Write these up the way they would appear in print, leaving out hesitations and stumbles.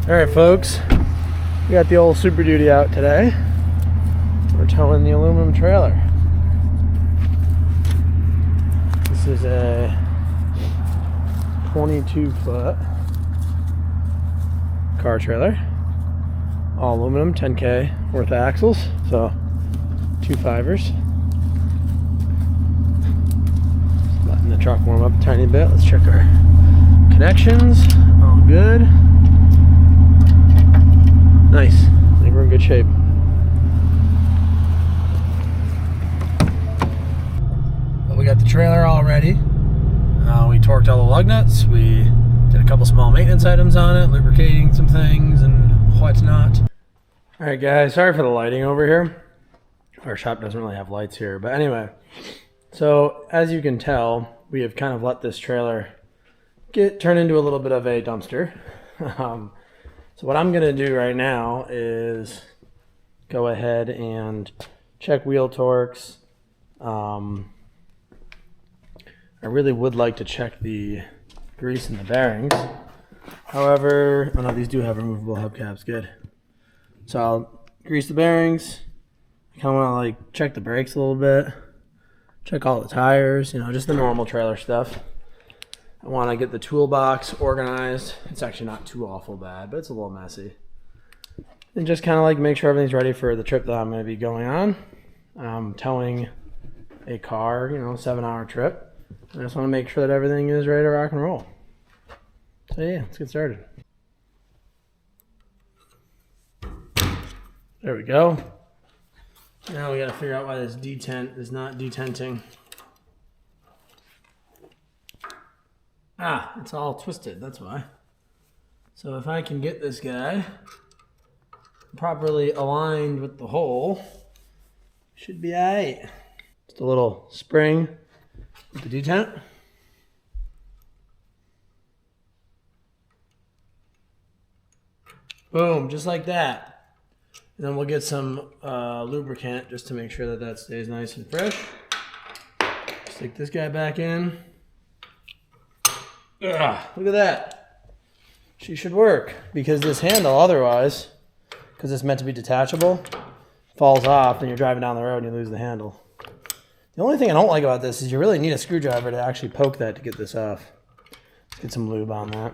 Alright folks, we got the old Super Duty out today. We're towing the aluminum trailer. This is a 22-foot car trailer. All aluminum, 10K worth of axles, so 2 fivers. Just letting the truck warm up a tiny bit. Let's check our connections. All good. Nice. I think we're in good shape. Well, we got the trailer all ready. We torqued all the lug nuts. We did a couple small maintenance items on it, lubricating some things and whatnot. All right, guys. Sorry for the lighting over here. Our shop doesn't really have lights here, but anyway. So as you can tell, we have kind of let this trailer turn into a little bit of a dumpster. So what I'm going to do right now is go ahead and check wheel torques. I really would like to check the grease in the bearings. However, oh no, these do have removable hubcaps, good. So I'll grease the bearings. I kind of want to like check the brakes a little bit. Check all the tires, you know, just the normal trailer stuff. I want to get the toolbox organized. It's actually not too awful bad, but it's a little messy. And just kind of like make sure everything's ready for the trip that I'm going to be going on. I'm towing a car, you know, 7-hour trip. I just want to make sure that everything is ready to rock and roll. So yeah, let's get started. There we go. Now we got to figure out why this detent is not detenting. Ah, it's all twisted, that's why. So if I can get this guy properly aligned with the hole, should be alright. Just a little spring with the detent. Boom, just like that. And then we'll get some lubricant just to make sure that that stays nice and fresh. Stick this guy back in. Ugh, look at that. She should work because this handle otherwise, because it's meant to be detachable, falls off and you're driving down the road and you lose the handle. The only thing I don't like about this is you really need a screwdriver to actually poke that to get this off. Let's get some lube on that.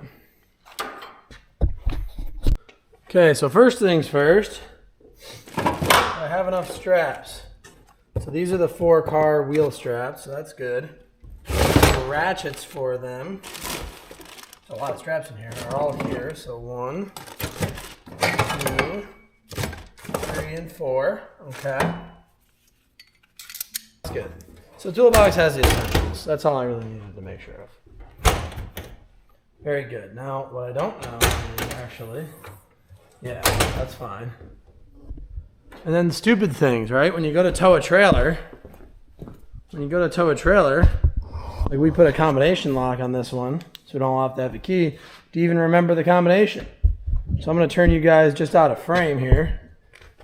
Okay, so first things first, I have enough straps. So these are the 4-car wheel straps, so that's good. The ratchets for them, there's a lot of straps in here, are all here. So 1, 2, 3, and 4. Okay. That's good. So toolbox has the essentials. That's all I really needed to make sure of. Very good. Now, what I don't know is actually, yeah, that's fine. And then stupid things, right? When you go to tow a trailer, like we put a combination lock on this one, so we don't have to have the key to even remember the combination. So I'm going to turn you guys just out of frame here.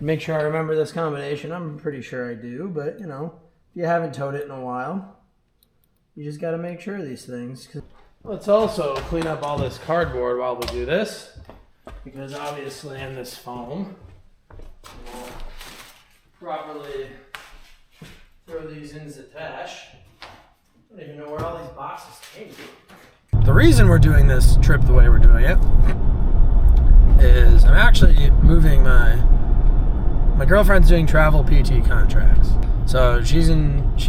Make sure I remember this combination. I'm pretty sure I do, but you know, if you haven't towed it in a while, you just got to make sure of these things. Let's also clean up all this cardboard while we do this, because obviously in this foam, we'll properly throw these in the trash. I don't even know where all these boxes came from. The reason we're doing this trip the way we're doing it is I'm actually moving my girlfriend's doing travel PT contracts. So she's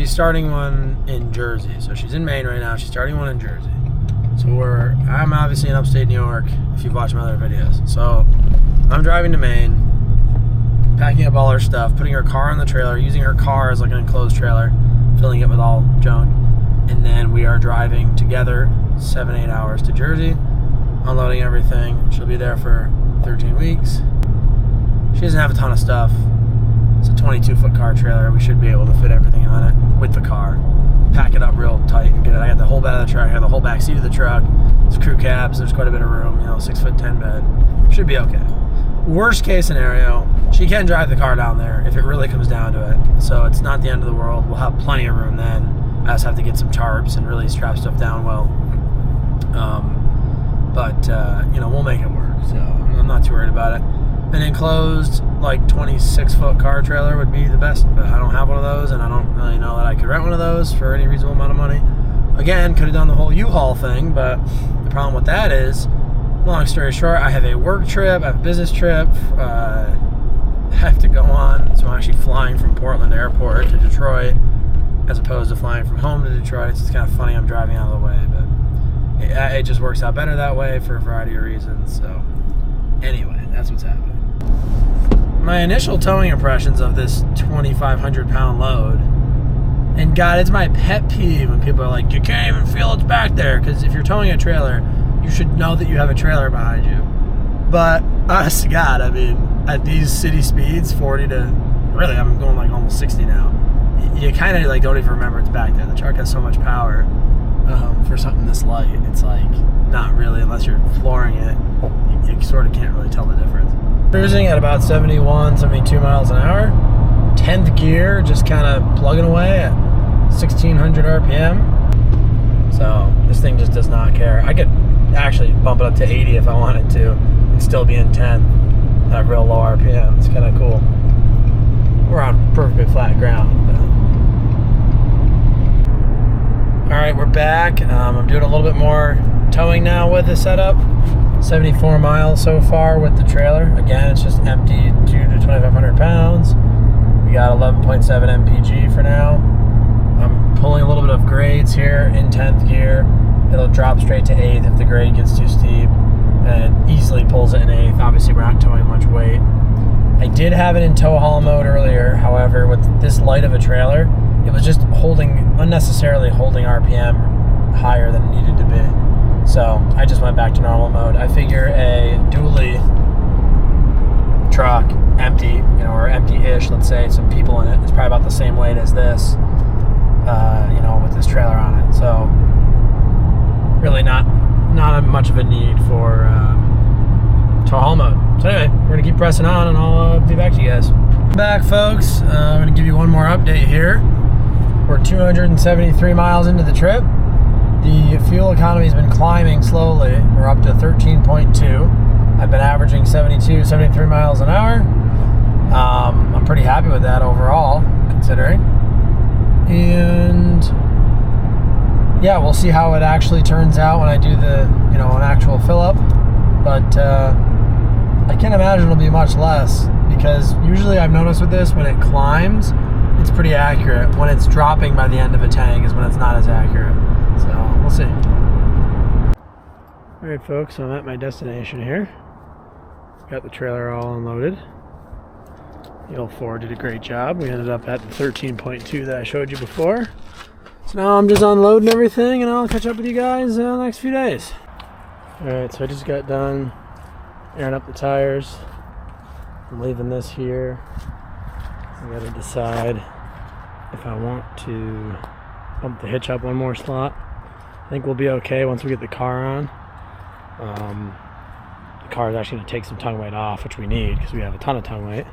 starting one in Jersey. So she's in Maine right now. She's starting one in Jersey. So I'm obviously in upstate New York, if you've watched my other videos. So I'm driving to Maine, packing up all her stuff, putting her car in the trailer, using her car as like an enclosed trailer, filling it with all junk. And then we are driving together 7-8 hours to Jersey, unloading everything. She'll be there for 13 weeks. She doesn't have a ton of stuff. It's a 22-foot car trailer. We should be able to fit everything on it with the car. Pack it up real tight and good. I got the whole bed of the truck. I got the whole back seat of the truck. There's crew cabs. There's quite a bit of room. You know, 6'10" bed. Should be okay. Worst case scenario, she can drive the car down there if it really comes down to it. So it's not the end of the world. We'll have plenty of room then. I just have to get some tarps and really strap stuff down well. But you know, we'll make it work. So I'm not not too worried about it. An enclosed, like 26-foot car trailer would be the best, but I don't have one of those, and I don't really know that I could rent one of those for any reasonable amount of money. Again, could have done the whole U-Haul thing, but the problem with that is, long story short, I have a work trip, I have a business trip, I have to go on, so I'm actually flying from Portland Airport to Detroit, as opposed to flying from home to Detroit. So it's kind of funny I'm driving out of the way, but it just works out better that way for a variety of reasons. So anyway, that's what's happening. My initial towing impressions of this 2,500 pound load, and God, it's my pet peeve when people are like, you can't even feel it's back there, because if you're towing a trailer, you should know that you have a trailer behind you. But honest to God, I mean, at these city speeds, 40 to, really, I'm going like almost 60 now, you kind of like don't even remember it's back there. The truck has so much power for something this light. It's like, not really, unless you're flooring it, you sort of can't really tell the difference. Cruising at about 71, 72 miles an hour. 10th gear, just kind of plugging away at 1,600 RPM. So this thing just does not care. I could actually bump it up to 80 if I wanted to and still be in 10 at real low RPM. It's kind of cool. We're on perfectly flat ground. All right, we're back. I'm doing a little bit more towing now with the setup. 74 miles so far with the trailer. Again, it's just empty, 2 to 2,500 pounds. We got 11.7 mpg for now. I'm pulling a little bit of grades here in 10th gear. It'll drop straight to 8th if the grade gets too steep, and it easily pulls it in 8th. Obviously, we're not towing much weight. I did have it in tow haul mode earlier. However, with this light of a trailer, it was just unnecessarily holding RPM higher than it needed to be. So I just went back to normal mode. I figure a dually truck, empty, or empty-ish, let's say, some people in it, is probably about the same weight as this, with this trailer on it. So really not much of a need for tow haul mode. So anyway, we're gonna keep pressing on, and I'll be back to you guys. Back, folks. I'm gonna give you one more update here. We're 273 miles into the trip. The fuel economy's been climbing slowly. We're up to 13.2. I've been averaging 72, 73 miles an hour. I'm pretty happy with that overall, considering. And yeah, we'll see how it actually turns out when I do an actual fill up. But I can't imagine it'll be much less, because usually I've noticed with this, when it climbs, it's pretty accurate. When it's dropping by the end of a tank is when it's not as accurate. So we'll see. All right, folks, so I'm at my destination here. Got the trailer all unloaded. The old Ford did a great job. We ended up at the 13.2 that I showed you before. So now I'm just unloading everything, and I'll catch up with you guys in the next few days. All right, so I just got done airing up the tires. I'm leaving this here. I gotta decide if I want to bump the hitch up one more slot. I think we'll be okay once we get the car on. The car is actually going to take some tongue weight off, which we need because we have a ton of tongue weight.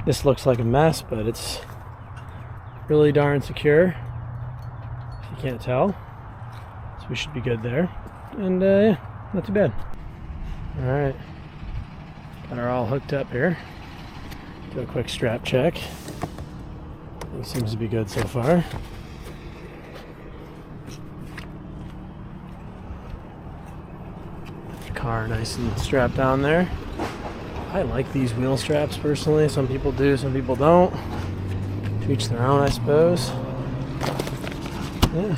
This looks like a mess, but it's really darn secure, if you can't tell. So we should be good there. And yeah, not too bad. All right, got her all hooked up here. Do a quick strap check. It seems to be good so far. Car nice and strapped down there. I like these wheel straps personally. Some people do, some people don't. To each their own, I suppose. Yeah.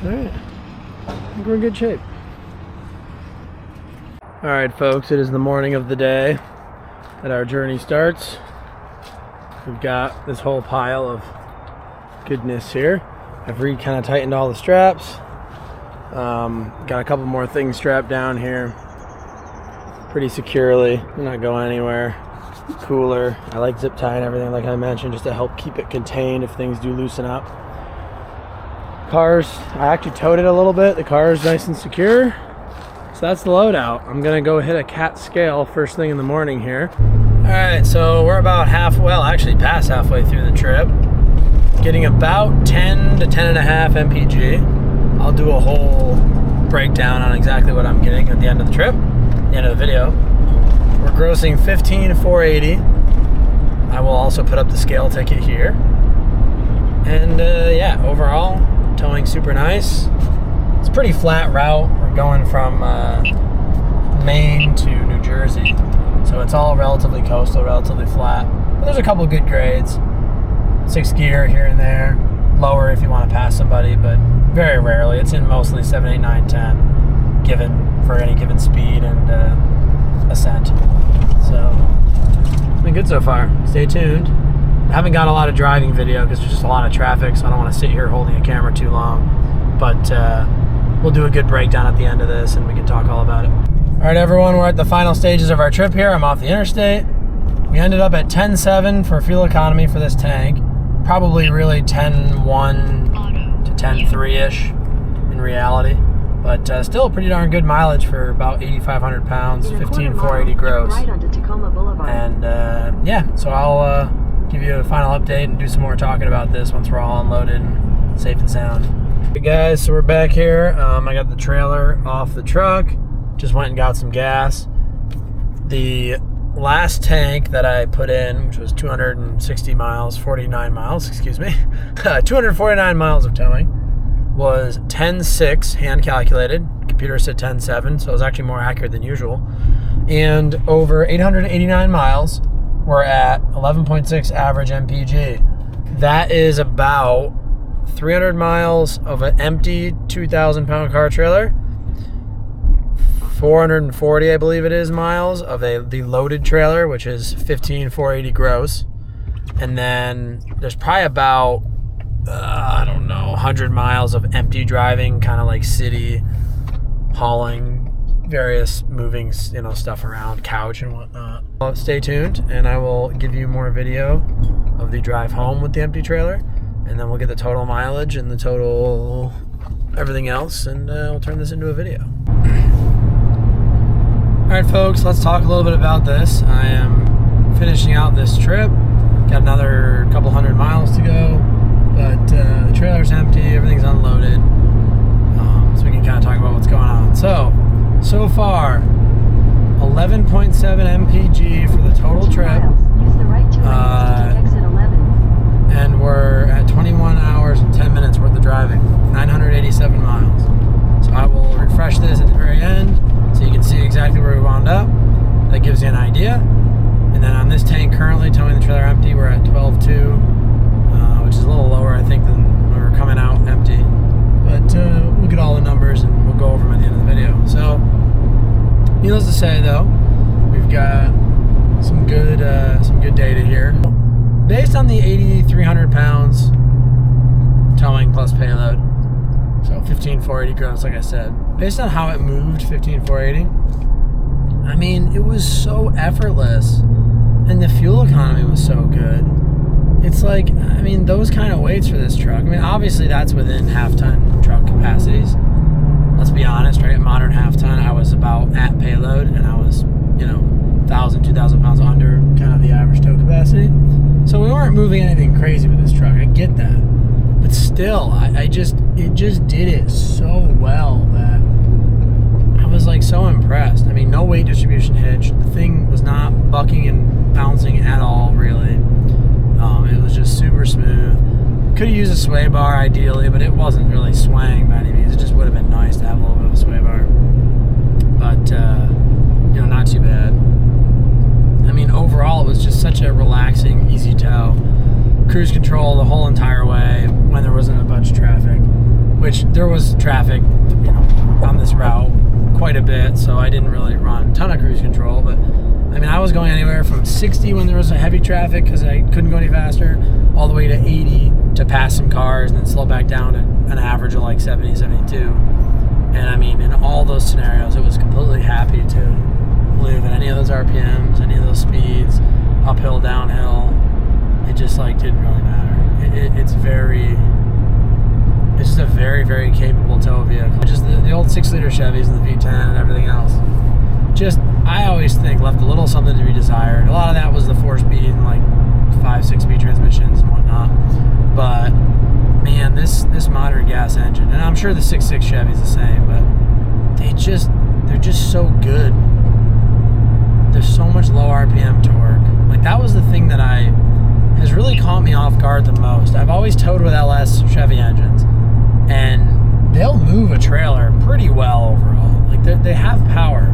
Alright. I think we're in good shape. Alright, folks, it is the morning of the day that our journey starts. We've got this whole pile of goodness here. I've kind of tightened all the straps. Got a couple more things strapped down here pretty securely. They're not going anywhere. Cooler. I like zip tie and everything, like I mentioned, just to help keep it contained if things do loosen up. Cars, I actually towed it a little bit. The car is nice and secure. So that's the loadout. I'm gonna go hit a cat scale first thing in the morning here. Alright, so we're about actually past halfway through the trip. Getting about 10 to 10.5 mpg. I'll do a whole breakdown on exactly what I'm getting at the end of the trip. the end of the video. We're grossing $15,480. I will also put up the scale ticket here. And yeah, overall, towing super nice. It's a pretty flat route. We're going from Maine to New Jersey. So it's all relatively coastal, relatively flat. But there's a couple good grades. 6 gear here and there. Lower if you want to pass somebody, but very rarely. It's in mostly 7, 8, 9, 10, given for any given speed and ascent. So it's been good so far. Stay tuned. I haven't got a lot of driving video because there's just a lot of traffic, so I don't want to sit here holding a camera too long. But we'll do a good breakdown at the end of this and we can talk all about it. All right, everyone, we're at the final stages of our trip here. I'm off the interstate. We ended up at 10.7 for fuel economy for this tank. Probably really 10.1 to 10.3-ish in reality. But still pretty darn good mileage for about 8,500 pounds, 15,480 gross. Right onto Tacoma Boulevard. And yeah, so I'll give you a final update and do some more talking about this once we're all unloaded and safe and sound. Hey guys, so we're back here. I got the trailer off the truck. Just went and got some gas. The last tank that I put in, which was 249 miles, excuse me, 249 miles of towing, was 10.6 hand calculated. Computer said 10.7, so it was actually more accurate than usual. And over 889 miles, we're at 11.6 average MPG. That is about 300 miles of an empty 2,000 pound car trailer. 440, I believe it is, miles of the loaded trailer, which is 15,480 gross. And then there's probably about, I don't know, 100 miles of empty driving, kind of like city hauling, various moving, stuff around, couch and whatnot. Well, stay tuned, and I will give you more video of the drive home with the empty trailer, and then we'll get the total mileage and the total everything else, and we'll turn this into a video. Alright folks, let's talk a little bit about this. I am finishing out this trip. Got another couple hundred miles to go, but the trailer's empty, everything's unloaded. So we can kind of talk about what's going on. So far, 11.7 MPG for the total trip. Use the right to exit 11. And we're at 21 hours and 10 minutes worth of driving. 987 miles. So I will refresh this at the very end, so you can see exactly where we wound up. That gives you an idea. And then on this tank currently, towing the trailer empty, we're at 12.2, which is a little lower, I think, than when we were coming out empty. But we'll get all the numbers and we'll go over them at the end of the video. So, needless to say, though, we've got some good data here. Based on the 8,300 pounds towing plus payload, so 15,480 gross, like I said. Based on how it moved, 15,480, I mean, it was so effortless, and the fuel economy was so good. It's like, I mean, those kind of weights for this truck. I mean, obviously that's within half-ton truck capacities. Let's be honest, right? At modern half-ton, I was about at payload, and I was, 1,000, 2,000 pounds under kind of the average tow capacity. So we weren't moving anything crazy with this truck. I get that. But still, it just did it so well that I was like so impressed. I mean, no weight distribution hitch. The thing was not bucking and bouncing at all, really. It was just super smooth. Could have used a sway bar ideally, but it wasn't really swaying by any means. It just would have been nice to have a little bit of a sway bar. But, not too bad. I mean, overall, it was just such a relaxing, easy tow. Cruise control the whole entire way when there wasn't a bunch of traffic, which there was traffic, on this route quite a bit, so I didn't really run a ton of cruise control, but I mean, I was going anywhere from 60 when there was a heavy traffic because I couldn't go any faster, all the way to 80 to pass some cars and then slow back down to an average of like 70, 72. And I mean, in all those scenarios, it was completely happy to live at any of those RPMs, any of those speeds, uphill, downhill. It just didn't really matter. It's just a very, very capable tow vehicle. Just the old 6-liter Chevys and the V10 and everything else. Just, I always think, left a little something to be desired. A lot of that was the 4-speed and 5-6-speed transmissions and whatnot. But man, this modern gas engine, and I'm sure the 6.6 Chevy's the same, but they're just so good always towed with LS Chevy engines, and they'll move a trailer pretty well overall. Like they have power,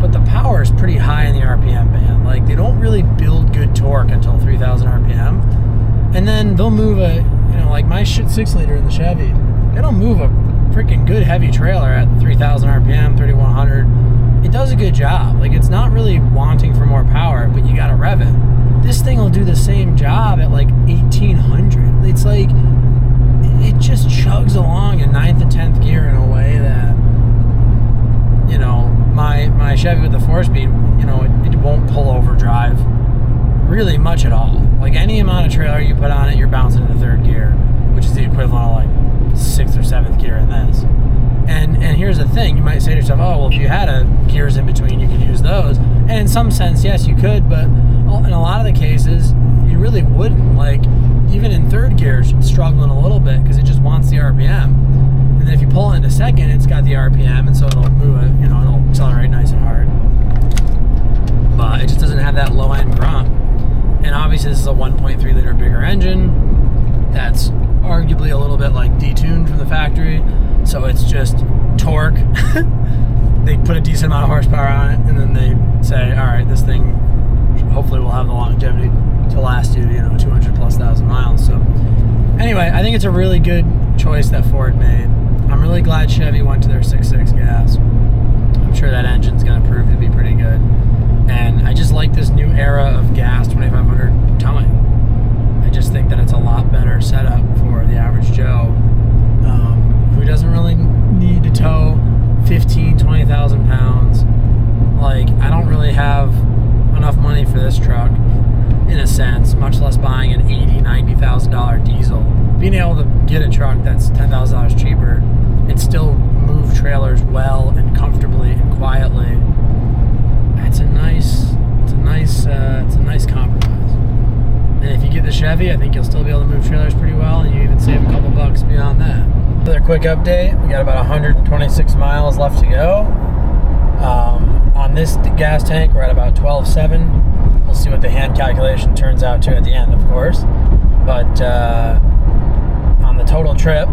but the power is pretty high in the RPM band. Like they don't really build good torque until 3,000 RPM, and then they'll move a, you know, like my 6-liter in the Chevy, it'll move a freaking good heavy trailer at 3,000 RPM, 3,100. It does a good job. Like it's not really wanting for more power, but you gotta rev it. This thing will do the same job at like 1,800. It's like, it just chugs along in 9th and 10th gear in a way that, you know, my Chevy with the 4-speed, you know, it won't pull over drive really much at all. Like any amount of trailer you put on it, you're bouncing into 3rd gear, which is the equivalent of like 6th or 7th gear in this. And here's the thing, you might say to yourself, oh, well, if you had gears in between, you could use those. And in some sense, yes, you could, but in a lot of the cases, you really wouldn't. Like, even in 3rd gear, it's struggling a little bit because it just wants the RPM. And then if you pull it into 2nd, it's got the RPM, and so it'll move it, you know, it'll accelerate nice and hard. But it just doesn't have that low-end grunt. And obviously, this is a 1.3-liter bigger engine that's arguably a little bit like detuned from the factory. So it's just torque. They put a decent amount of horsepower on it, and then they say, all right, this thing hopefully will have the longevity to last you, 200 plus thousand miles. So anyway, I think it's a really good choice that Ford made. I'm really glad Chevy went to their 6.6 gas. I'm sure that engine's going to prove to be pretty good. And I just like this new era of gas 2500 towing. I just think that it's a lot better setup for the average Joe who doesn't really need to tow 15, 20,000 pounds. Like, I don't really have enough money for this truck, in a sense, much less buying an $80,000, $90,000 diesel. Being able to get a truck that's $10,000 cheaper and still move trailers well and comfortably and quietly, it's a nice compromise. And if you get the Chevy, I think you'll still be able to move trailers pretty well, and you even save a couple bucks beyond that. Another quick update, we got about 126 miles left to go. On this gas tank, we're at about 12.7. We'll see what the hand calculation turns out to at the end, of course. But on the total trip,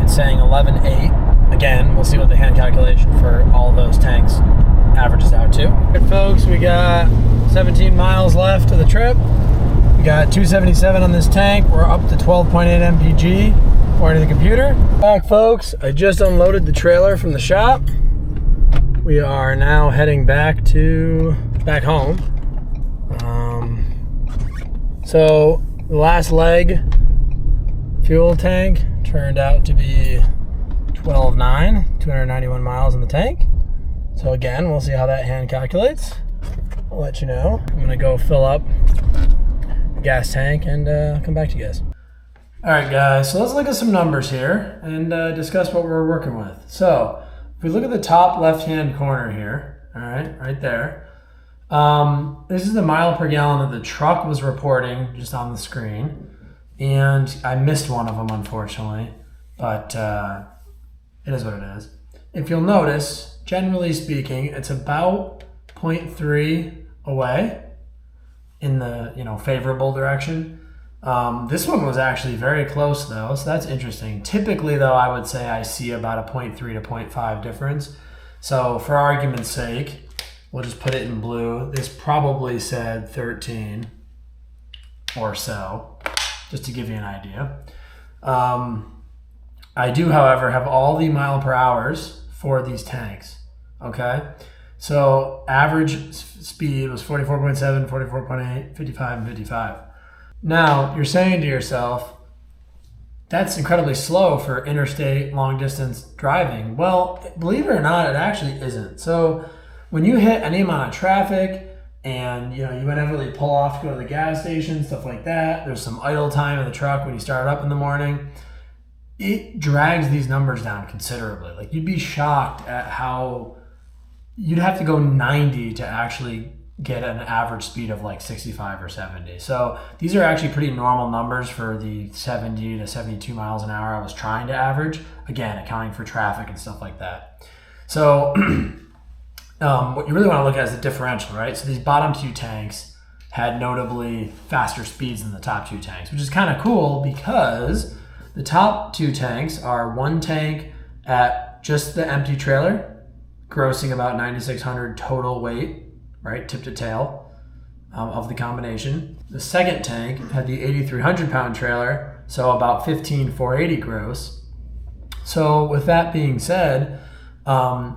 it's saying 11.8. Again, we'll see what the hand calculation for all of those tanks averages out to. All right, folks, we got 17 miles left of the trip. We got 277 on this tank. We're up to 12.8 mpg. According to the computer. Back, folks, I just unloaded the trailer from the shop. We are now heading back home. So the last leg fuel tank turned out to be 12.9, 291 miles in the tank. So again, we'll see how that hand calculates. I'll let you know. I'm gonna go fill up the gas tank and come back to you guys. All right, guys, so let's look at some numbers here and discuss what we're working with. So if we look at the top left-hand corner here, all right, right there, this is the mile per gallon that the truck was reporting just on the screen. And I missed one of them, unfortunately, but it is what it is. If you'll notice, generally speaking, it's about 0.3 away in the favorable direction. This one was actually very close though, so that's interesting. Typically though, I would say I see about a 0.3 to 0.5 difference. So for argument's sake, we'll just put it in blue. This probably said 13 or so, just to give you an idea. I do, however, have all the mile per hours for these tanks, okay? So average speed was 44.7, 44.8, 55, and 55. Now, you're saying to yourself, that's incredibly slow for interstate long distance driving. Well, believe it or not, it actually isn't. So when you hit any amount of traffic and you inevitably pull off to go to the gas station, stuff like that, there's some idle time in the truck when you start up in the morning, it drags these numbers down considerably. Like, you'd be shocked at how you'd have to go 90 to actually get an average speed of like 65 or 70. So these are actually pretty normal numbers for the 70 to 72 miles an hour I was trying to average, again, accounting for traffic and stuff like that. So what you really want to look at is the differential, right? So these bottom two tanks had notably faster speeds than the top two tanks, which is kind of cool because the top two tanks are one tank at just the empty trailer, grossing about 9,600 total weight, right, tip to tail of the combination. The second tank had the 8,300 pound trailer, so about 15,480 gross. So with that being said,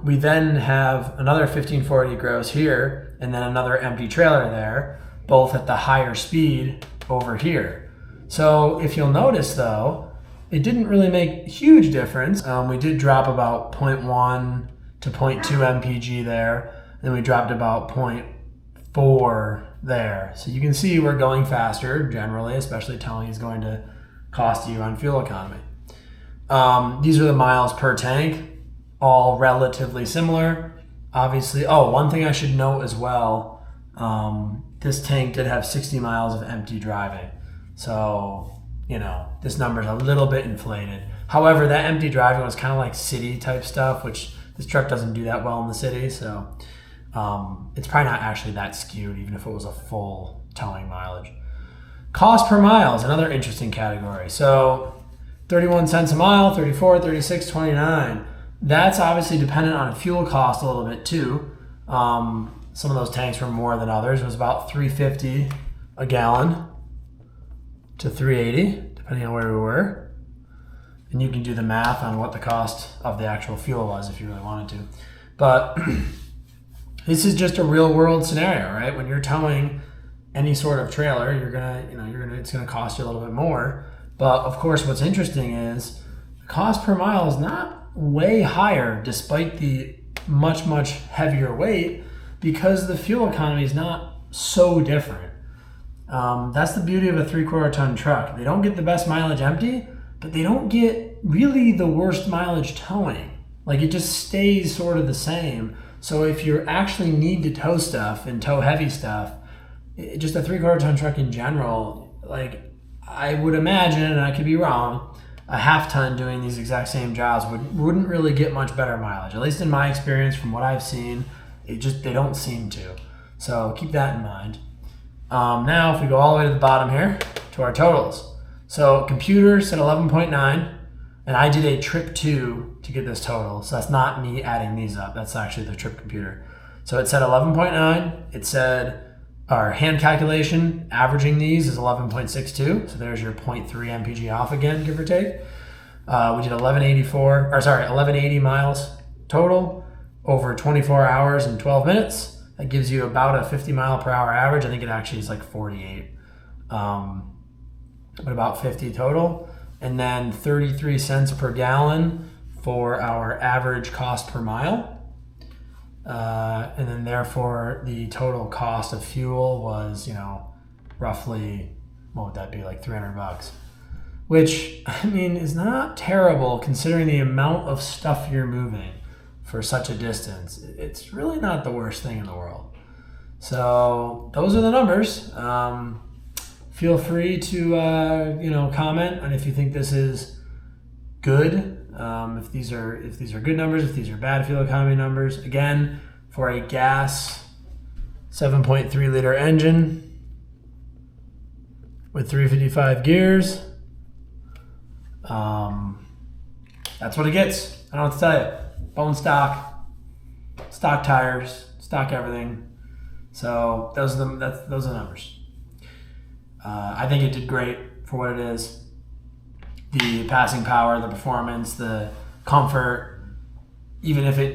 we then have another 15,480 gross here, and then another empty trailer there, both at the higher speed over here. So if you'll notice though, it didn't really make a huge difference. We did drop about 0.1 to 0.2 mpg there, then we dropped about 0.4 there. So you can see we're going faster generally, especially towing is going to cost you on fuel economy. These are the miles per tank, all relatively similar. Obviously, one thing I should note as well, this tank did have 60 miles of empty driving. So, this number is a little bit inflated. However, that empty driving was kind of like city type stuff, which this truck doesn't do that well in the city. So it's probably not actually that skewed, even if it was a full towing mileage. Cost per mile is another interesting category. So 31 cents a mile, 34, 36, 29. That's obviously dependent on fuel cost a little bit too. Some of those tanks were more than others. It was about $3.50 a gallon to $3.80, depending on where we were. And you can do the math on what the cost of the actual fuel was if you really wanted to. But this is just a real world scenario, right? When you're towing any sort of trailer, it's gonna cost you a little bit more. But of course, what's interesting is the cost per mile is not way higher despite the much, much heavier weight, because the fuel economy is not so different. That's the beauty of a 3/4 ton truck. They don't get the best mileage empty, but they don't get really the worst mileage towing. Like, it just stays sort of the same. So if you actually need to tow stuff and tow heavy stuff, just a 3/4 ton truck in general, like, I would imagine, and I could be wrong, a half ton doing these exact same jobs wouldn't really get much better mileage. At least in my experience, from what I've seen, they don't seem to. So keep that in mind. Now, if we go all the way to the bottom here to our totals. So computer said 11.9, and I did a trip 2 to get this total. So that's not me adding these up. That's actually the trip computer. So it said 11.9. It said our hand calculation, averaging these is 11.62. So there's your 0.3 mpg off again, give or take. We did 1180 miles total over 24 hours and 12 minutes. That gives you about a 50 mile per hour average. I think it actually is like 48, but about 50 total. And then 33 cents per gallon for our average cost per mile. And then therefore the total cost of fuel was, roughly, what would that be, like $300, which, I mean, is not terrible considering the amount of stuff you're moving for such a distance. It's really not the worst thing in the world. So those are the numbers. Feel free to comment on if you think this is good. If these are good numbers, if these are bad fuel economy numbers. Again, for a gas 7.3 liter engine with 355 gears, that's what it gets. I don't know what to tell you. Bone stock tires, stock everything. So those are the numbers. I think it did great for what it is. The passing power, the performance, the comfort. Even if it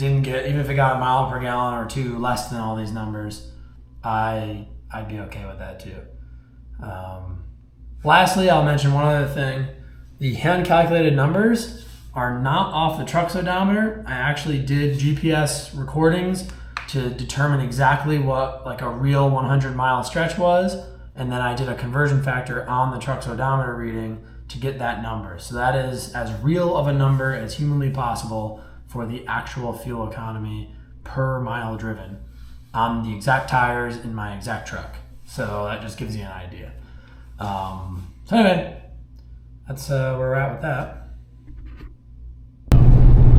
got a mile per gallon or two less than all these numbers, I'd be okay with that too. Lastly, I'll mention one other thing. The hand calculated numbers are not off the truck's odometer. I actually did GPS recordings to determine exactly what like a real 100 mile stretch was, and then I did a conversion factor on the truck's odometer reading to get that number. So that is as real of a number as humanly possible for the actual fuel economy per mile driven on the exact tires in my exact truck. So that just gives you an idea. So anyway, that's where we're at with that.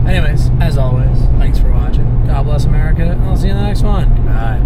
Anyways, as always, thanks for watching. God bless America, and I'll see you in the next one. Bye.